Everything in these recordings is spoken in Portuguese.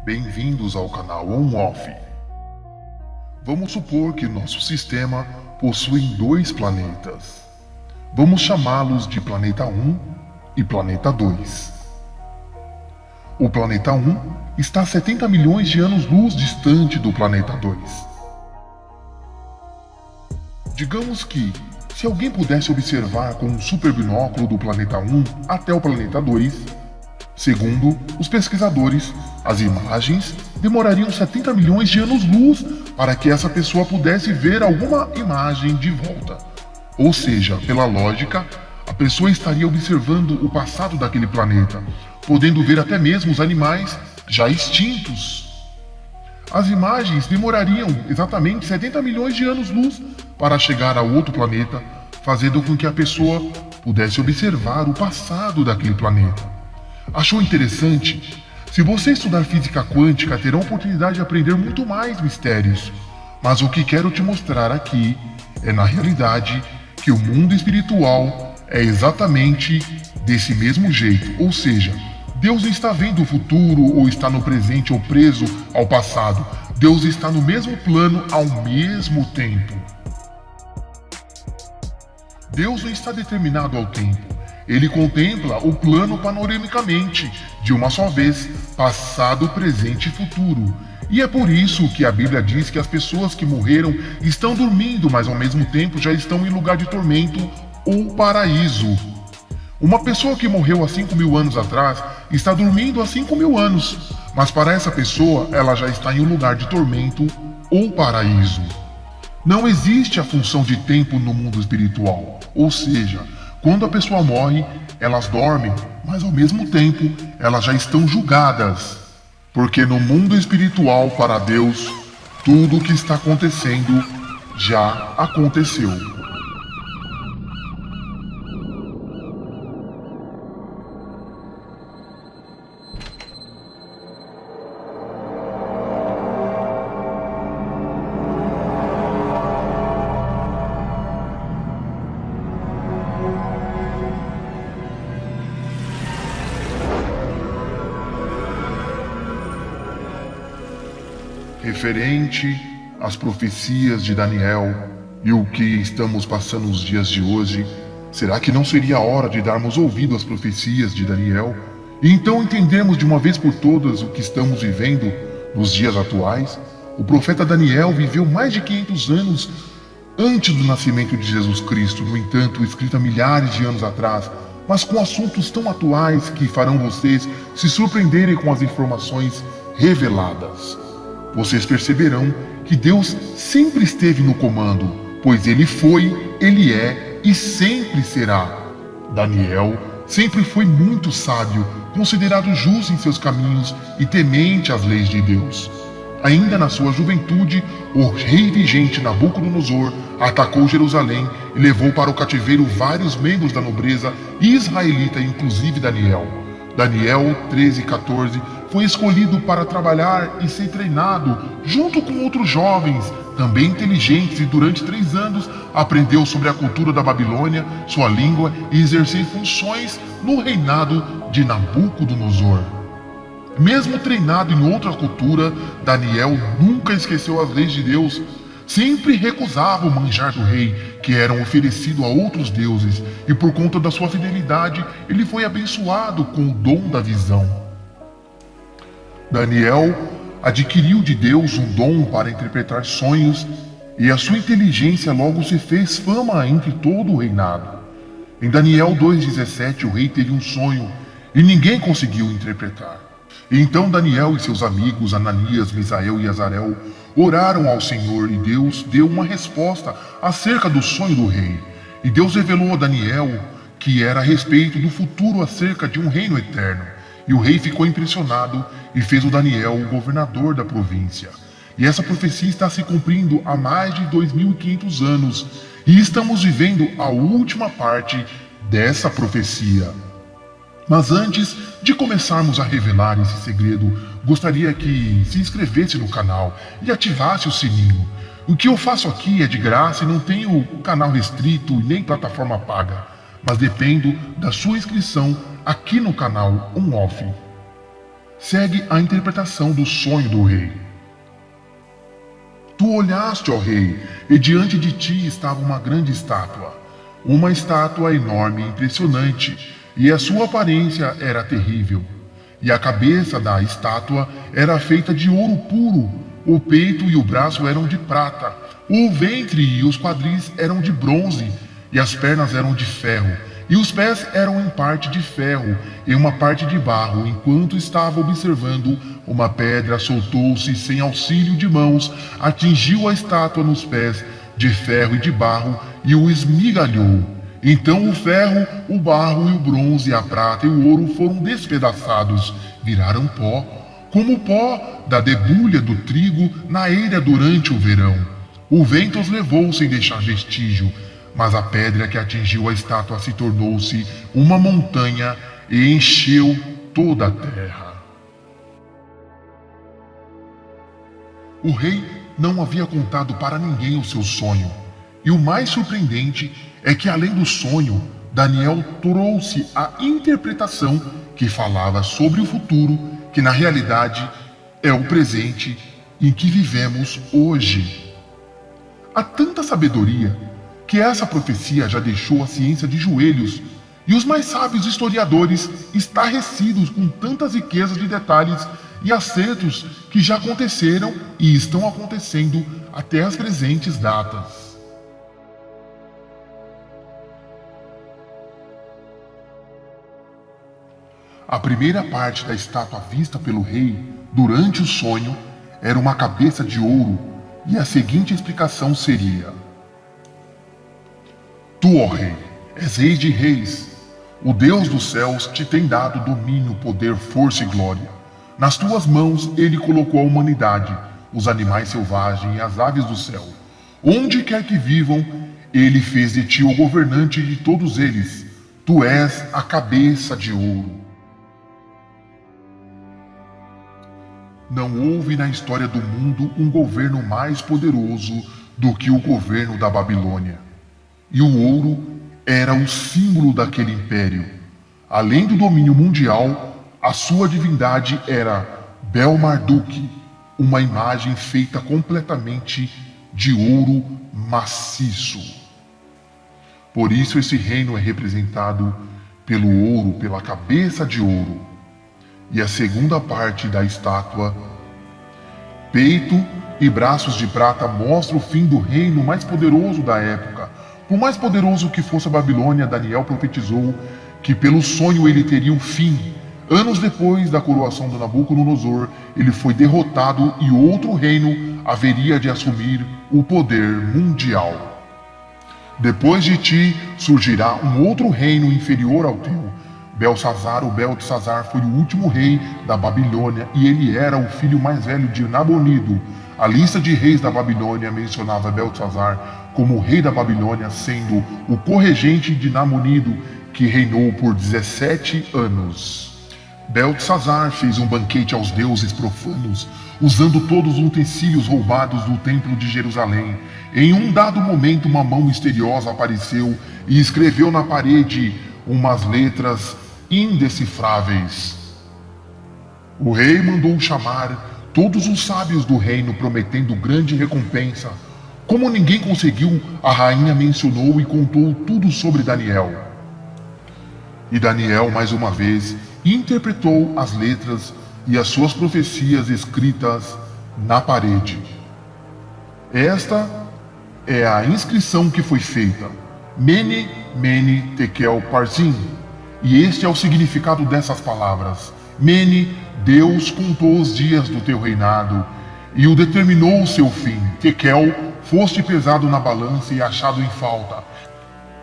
Bem-vindos ao canal On-Off. Vamos supor que nosso sistema possui dois planetas. Vamos chamá-los de Planeta 1 e Planeta 2. O Planeta 1 está a 70 milhões de anos-luz distante do Planeta 2. Digamos que, se alguém pudesse observar com um super binóculo do Planeta 1 até o Planeta 2, segundo os pesquisadores, as imagens demorariam 70 milhões de anos-luz para que essa pessoa pudesse ver alguma imagem de volta. Ou seja, pela lógica, a pessoa estaria observando o passado daquele planeta, podendo ver até mesmo os animais já extintos. As imagens demorariam exatamente 70 milhões de anos-luz para chegar a outro planeta, fazendo com que a pessoa pudesse observar o passado daquele planeta. Achou interessante? Se você estudar física quântica, terá a oportunidade de aprender muito mais mistérios. Mas o que quero te mostrar aqui é, na realidade, que o mundo espiritual é exatamente desse mesmo jeito. Ou seja, Deus não está vendo o futuro, ou está no presente, ou preso ao passado. Deus está no mesmo plano ao mesmo tempo. Deus não está determinado ao tempo. Ele contempla o plano panoramicamente, de uma só vez, passado, presente e futuro. E é por isso que a Bíblia diz que as pessoas que morreram estão dormindo, mas ao mesmo tempo já estão em lugar de tormento ou paraíso. Uma pessoa que morreu há 5.000 anos atrás está dormindo há 5.000 anos, mas para essa pessoa ela já está em um lugar de tormento ou paraíso. Não existe a função de tempo no mundo espiritual, ou seja, quando a pessoa morre, elas dormem, mas ao mesmo tempo elas já estão julgadas. Porque no mundo espiritual, para Deus, tudo o que está acontecendo já aconteceu. Referente às profecias de Daniel e o que estamos passando nos dias de hoje, será que não seria a hora de darmos ouvido às profecias de Daniel e então entendermos de uma vez por todas o que estamos vivendo nos dias atuais? O profeta Daniel viveu mais de 500 anos antes do nascimento de Jesus Cristo, no entanto, escrito há milhares de anos atrás, mas com assuntos tão atuais que farão vocês se surpreenderem com as informações reveladas. Vocês perceberão que Deus sempre esteve no comando, pois Ele foi, Ele é e sempre será. Daniel sempre foi muito sábio, considerado justo em seus caminhos e temente às leis de Deus. Ainda na sua juventude, o rei vigente Nabucodonosor atacou Jerusalém e levou para o cativeiro vários membros da nobreza israelita, inclusive Daniel. Daniel 13:14 foi escolhido para trabalhar e ser treinado junto com outros jovens, também inteligentes, e durante 3 anos aprendeu sobre a cultura da Babilônia, sua língua e exercer funções no reinado de Nabucodonosor. Mesmo treinado em outra cultura, Daniel nunca esqueceu as leis de Deus. Sempre recusava o manjar do rei, que eram oferecido a outros deuses, e por conta da sua fidelidade, ele foi abençoado com o dom da visão. Daniel adquiriu de Deus um dom para interpretar sonhos, e a sua inteligência logo se fez fama entre todo o reinado. Em Daniel 2:17, o rei teve um sonho, e ninguém conseguiu interpretar. Então Daniel e seus amigos Ananias, Misael e Azarel oraram ao Senhor, e Deus deu uma resposta acerca do sonho do rei. E Deus revelou a Daniel que era a respeito do futuro acerca de um reino eterno. E o rei ficou impressionado e fez o Daniel o governador da província. E essa profecia está se cumprindo há mais de 2.500 anos. E estamos vivendo a última parte dessa profecia. Mas antes de começarmos a revelar esse segredo, gostaria que se inscrevesse no canal e ativasse o sininho. O que eu faço aqui é de graça e não tenho canal restrito e nem plataforma paga, mas dependo da sua inscrição aqui no canal On-Off. segue a interpretação do sonho do rei. Tu olhaste, ó rei, e diante de ti estava uma grande estátua. Uma estátua enorme e impressionante, e a sua aparência era terrível. E a cabeça da estátua era feita de ouro puro, o peito e o braço eram de prata, o ventre e os quadris eram de bronze, e as pernas eram de ferro, e os pés eram em parte de ferro e uma parte de barro. Enquanto estava observando, uma pedra soltou-se sem auxílio de mãos, atingiu a estátua nos pés de ferro e de barro e o esmigalhou. Então o ferro, o barro e o bronze, a prata e o ouro foram despedaçados, viraram pó, como o pó da debulha do trigo na eira durante o verão. O vento os levou sem deixar vestígio, mas a pedra que atingiu a estátua se tornou-se uma montanha e encheu toda a terra. O rei não havia contado para ninguém o seu sonho, e o mais surpreendente é que, além do sonho, Daniel trouxe a interpretação que falava sobre o futuro, que na realidade é o presente em que vivemos hoje. Há tanta sabedoria que essa profecia já deixou a ciência de joelhos, e os mais sábios historiadores estarrecidos com tantas riquezas de detalhes e acertos que já aconteceram e estão acontecendo até as presentes datas. A primeira parte da estátua vista pelo rei durante o sonho era uma cabeça de ouro, e a seguinte explicação seria: Tu, ó rei, és rei de reis. O Deus dos céus te tem dado domínio, poder, força e glória. Nas tuas mãos ele colocou a humanidade, os animais selvagens e as aves do céu. Onde quer que vivam, ele fez de ti o governante de todos eles. Tu és a cabeça de ouro. Não houve na história do mundo um governo mais poderoso do que o governo da Babilônia. E o ouro era o símbolo daquele império. Além do domínio mundial, a sua divindade era Bel-Marduk, uma imagem feita completamente de ouro maciço. Por isso esse reino é representado pelo ouro, pela cabeça de ouro. E a segunda parte da estátua, peito e braços de prata, mostra o fim do reino mais poderoso da época. Por mais poderoso que fosse a Babilônia, Daniel profetizou que pelo sonho ele teria um fim. Anos depois da coroação de Nabucodonosor, ele foi derrotado e outro reino haveria de assumir o poder mundial. Depois de ti surgirá um outro reino inferior ao teu. Belsazar, ou Beltesazar, foi o último rei da Babilônia e ele era o filho mais velho de Nabonido. A lista de reis da Babilônia mencionava Beltesazar como o rei da Babilônia, sendo o corregente de Nabonido, que reinou por 17 anos. Beltesazar fez um banquete aos deuses profanos, usando todos os utensílios roubados do templo de Jerusalém. Em um dado momento, uma mão misteriosa apareceu e escreveu na parede umas letras indecifráveis. O rei mandou chamar todos os sábios do reino, prometendo grande recompensa. Como ninguém conseguiu, a rainha mencionou e contou tudo sobre Daniel. E Daniel, mais uma vez, interpretou as letras e as suas profecias escritas na parede. Esta é a inscrição que foi feita: Mene, Mene, Tekel, Parsim. E este é o significado dessas palavras. Mene, Deus contou os dias do teu reinado e o determinou o seu fim. Tekel, foste pesado na balança e achado em falta.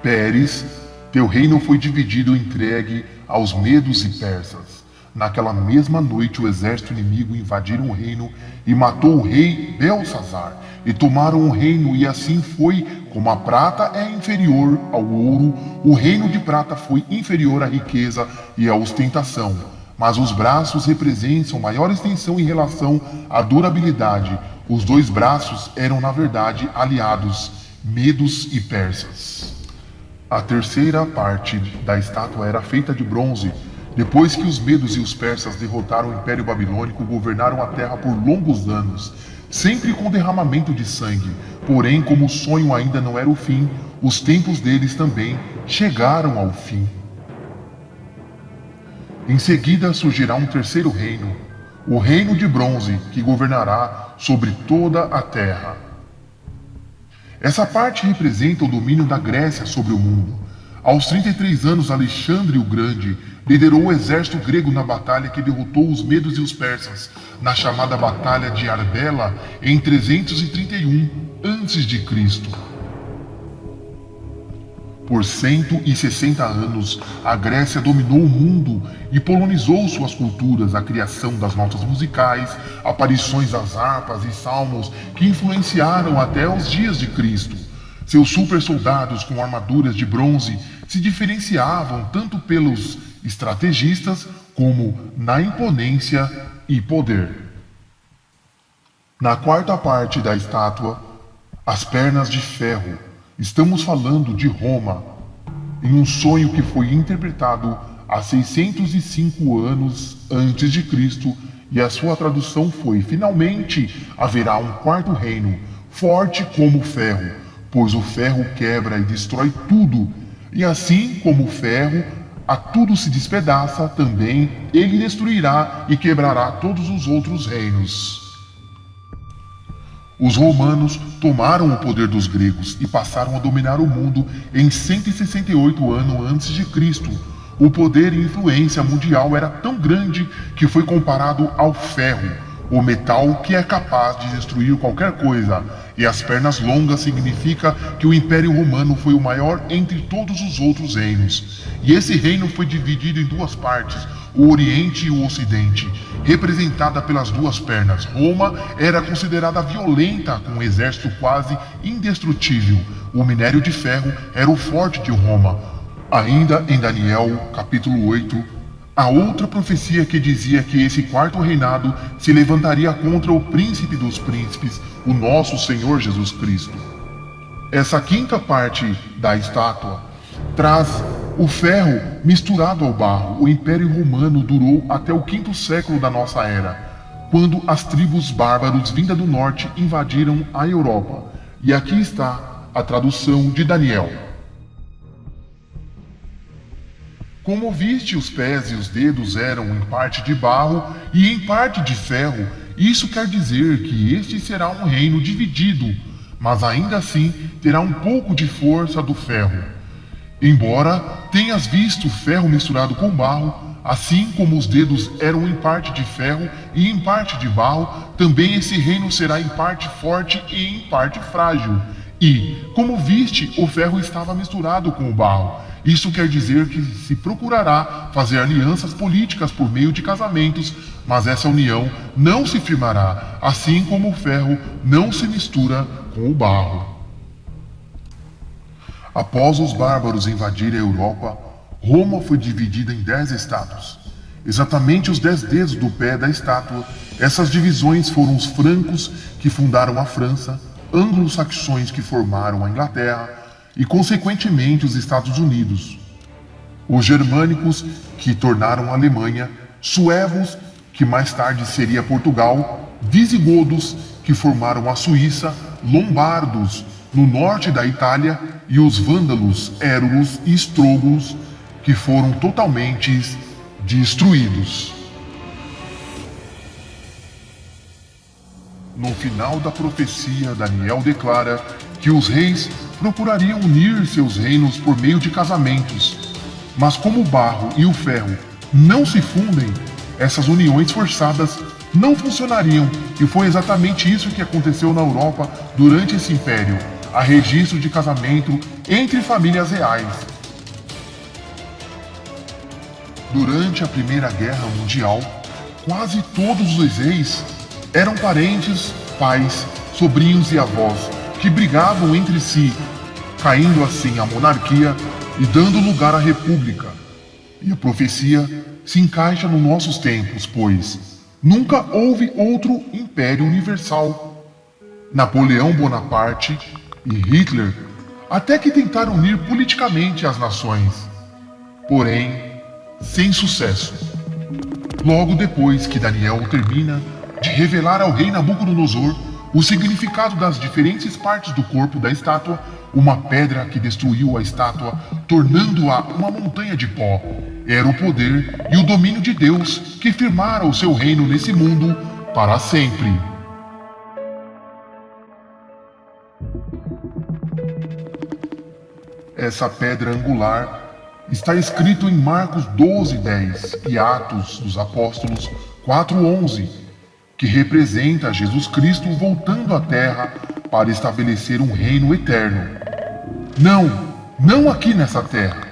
Pérez, teu reino foi dividido e entregue aos medos e persas. Naquela mesma noite o exército inimigo invadiu o reino e matou o rei Belsazar, e tomaram o reino, e assim foi. Como a prata é inferior ao ouro, o reino de prata foi inferior à riqueza e à ostentação. Mas os braços representam maior extensão em relação à durabilidade. Os dois braços eram, na verdade, aliados, medos e persas. A terceira parte da estátua era feita de bronze, Depois que os medos e os persas derrotaram o Império Babilônico, governaram a terra por longos anos, sempre com derramamento de sangue. Porém, como o sonho ainda não era o fim, os tempos deles também chegaram ao fim. Em seguida surgirá um terceiro reino, o Reino de Bronze, que governará sobre toda a terra. Essa parte representa o domínio da Grécia sobre o mundo. Aos 33 anos, Alexandre o Grande liderou o exército grego na batalha que derrotou os medos e os persas, na chamada Batalha de Arbela, em 331 a.C. Por 160 anos, a Grécia dominou o mundo e polonizou suas culturas, a criação das notas musicais, aparições das harpas e salmos que influenciaram até os dias de Cristo. Seus super soldados com armaduras de bronze se diferenciavam tanto pelos estrategistas como na imponência e poder. Na quarta parte da estátua, as pernas de ferro. Estamos falando de Roma, em um sonho que foi interpretado há 605 anos antes de Cristo, e a sua tradução foi: finalmente haverá um quarto reino, forte como o ferro, pois o ferro quebra e destrói tudo, e assim como o ferro a tudo se despedaça, também ele destruirá e quebrará todos os outros reinos. Os romanos tomaram o poder dos gregos e passaram a dominar o mundo em 168 anos antes de Cristo. O poder e influência mundial era tão grande que foi comparado ao ferro, o metal que é capaz de destruir qualquer coisa, e as pernas longas significa que o Império Romano foi o maior entre todos os outros reinos. E esse reino foi dividido em duas partes, o Oriente e o Ocidente, representada pelas duas pernas. Roma era considerada violenta, com um exército quase indestrutível. O minério de ferro era o forte de Roma. Ainda em Daniel, capítulo 8, há outra profecia que dizia que esse quarto reinado se levantaria contra o príncipe dos príncipes, o nosso Senhor Jesus Cristo. Essa quinta parte da estátua traz o ferro misturado ao barro. O Império Romano durou até o quinto século da nossa era, quando as tribos bárbaros vindas do norte invadiram a Europa. E aqui está a tradução de Daniel. Como viste, os pés e os dedos eram em parte de barro e em parte de ferro. Isso quer dizer que este será um reino dividido, mas ainda assim terá um pouco de força do ferro. Embora tenhas visto ferro misturado com barro, assim como os dedos eram em parte de ferro e em parte de barro, também esse reino será em parte forte e em parte frágil. E, como viste, o ferro estava misturado com o barro. Isso quer dizer que se procurará fazer alianças políticas por meio de casamentos, mas essa união não se firmará, assim como o ferro não se mistura com o barro. Após os bárbaros invadirem a Europa, Roma foi dividida em 10 estados. Exatamente os 10 dedos do pé da estátua, essas divisões foram os francos que fundaram a França, anglo-saxões que formaram a Inglaterra e, consequentemente, os Estados Unidos, os germânicos que tornaram a Alemanha, suevos, que mais tarde seria Portugal, visigodos, que formaram a Suíça, lombardos, no norte da Itália, e os vândalos, érulos e estrógolos, que foram totalmente destruídos. No final da profecia, Daniel declara que os reis procurariam unir seus reinos por meio de casamentos. Mas como o barro e o ferro não se fundem, essas uniões forçadas não funcionariam, e foi exatamente isso que aconteceu na Europa durante esse império. Há registro de casamento entre famílias reais. Durante a Primeira Guerra Mundial, quase todos os reis eram parentes, pais, sobrinhos e avós, que brigavam entre si, caindo assim a monarquia e dando lugar à república. E a profecia se encaixa nos nossos tempos, pois nunca houve outro império universal. Napoleão Bonaparte e Hitler até que tentaram unir politicamente as nações. Porém, sem sucesso. Logo depois que Daniel termina de revelar ao rei Nabucodonosor o significado das diferentes partes do corpo da estátua, uma pedra que destruiu a estátua, tornando-a uma montanha de pó, era o poder e o domínio de Deus que firmara o seu reino nesse mundo para sempre. Essa pedra angular está escrito em Marcos 12:10 e Atos dos Apóstolos 4:11, que representa Jesus Cristo voltando à Terra para estabelecer um reino eterno. Não aqui nessa terra,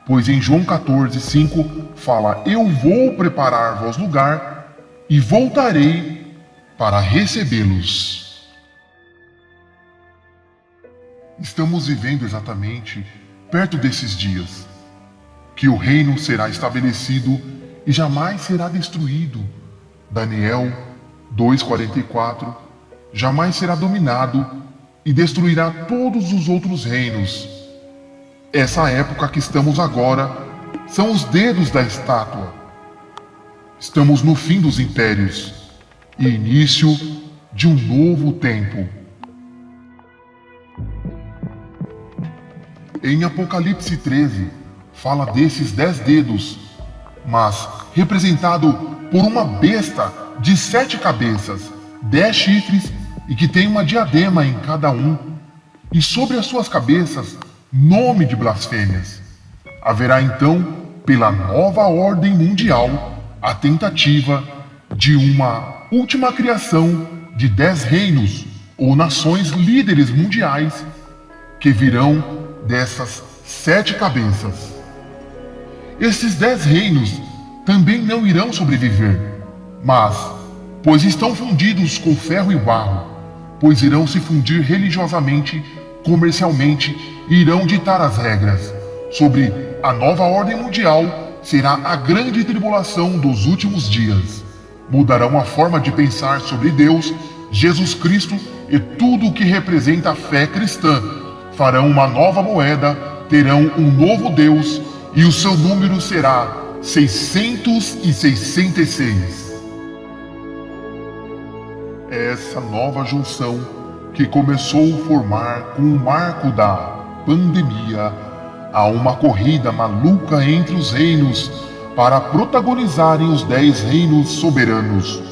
pois em João 14:5 fala: Eu vou preparar-vos lugar e voltarei para recebê-los. Estamos vivendo exatamente perto desses dias, que o reino será estabelecido e jamais será destruído. Daniel 2:44, jamais será dominado e destruirá todos os outros reinos. Essa época que estamos agora são os dedos da estátua. Estamos no fim dos impérios e início de um novo tempo. Em Apocalipse 13, fala desses 10 dedos, mas representado por uma besta de 7 cabeças, 10 chifres e que tem uma diadema em cada um, e sobre as suas cabeças, nome de blasfêmias. Haverá então, pela nova ordem mundial, a tentativa de uma última criação de 10 reinos ou nações líderes mundiais que virão dessas 7 cabeças. Esses 10 reinos também não irão sobreviver, mas, pois estão fundidos com ferro e barro, pois irão se fundir religiosamente, comercialmente e irão ditar as regras. Sobre a nova ordem mundial será a grande tribulação dos últimos dias. Mudarão a forma de pensar sobre Deus, Jesus Cristo e tudo o que representa a fé cristã. Farão uma nova moeda, terão um novo Deus e o seu número será 666. Essa nova junção que começou a formar com o marco da pandemia, há uma corrida maluca entre os reinos para protagonizarem os 10 reinos soberanos.